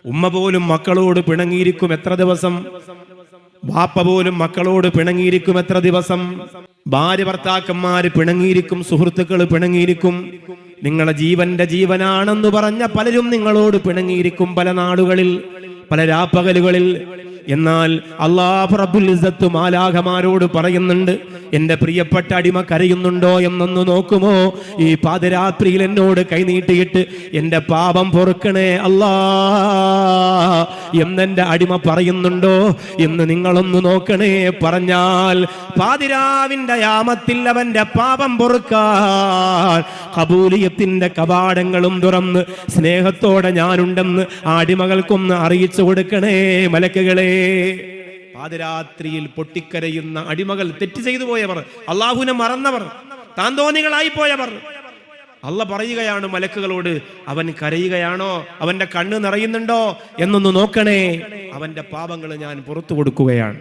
ഉമ്മ പോലും മക്കളോട് പിണങ്ങിയിരിക്കും എത്ര ദിവസം? വാപ്പ പോലും മക്കളോട് പിണങ്ങിയിരിക്കും എത്ര ദിവസം? ഭാര്യ ഭർത്താക്കന്മാര് പിണങ്ങിയിരിക്കും, സുഹൃത്തുക്കൾ പിണങ്ങിയിരിക്കും. നിങ്ങളെ ജീവന്റെ ജീവനാണെന്ന് പറഞ്ഞ പലരും നിങ്ങളോട് പിണങ്ങിയിരിക്കും പല നാടുകളിൽ, പല രാപ്പകലുകളിൽ. എന്നാൽ അല്ലാഹു റബ്ബുൽ ഇസ്സത്ത് മാലാഖമാരോട് പറയുന്നുണ്ട്, എന്റെ പ്രിയപ്പെട്ട അടിമ കരയുന്നുണ്ടോ എന്നൊന്ന് നോക്കുമോ? ഈ പാതിരാത്രിയിൽ എന്നോട് കൈനീട്ടിയിട്ട് എന്റെ പാപം പൊറുക്കണേ അല്ലാ എന്നെന്റെ അടിമ പറയുന്നുണ്ടോ എന്ന് നിങ്ങളൊന്ന് നോക്കണേ. പറഞ്ഞാൽ പാതിരാവിന്റെ യാമത്തിൽ അവന്റെ പാപം പൊറുക്കാൻ ഖബൂലിയത്തിന്റെ കവാടങ്ങളും തുറന്ന് സ്നേഹത്തോടെ ഞാനുണ്ടെന്ന് ആ അടിമകൾക്കൊന്ന് അറിയിച്ചു കൊടുക്കണേ മലക്കുകളെ. പാതിരാത്രിയിൽ പൊട്ടിക്കരയുന്ന അടിമകൾ, തെറ്റ് ചെയ്തു പോയവർ, അള്ളാഹുവിനെ മറന്നവർ, താന്തോന്നികളായി പോയവർ, അള്ളാഹ് പറയുകയാണ് മലക്കുകളോട്, അവൻ കരയുകയാണോ, അവന്റെ കണ്ണ് നിറയുന്നുണ്ടോ എന്നൊന്ന് നോക്കണേ, അവന്റെ പാപങ്ങൾ ഞാൻ പുറത്തു കൊടുക്കുകയാണ്.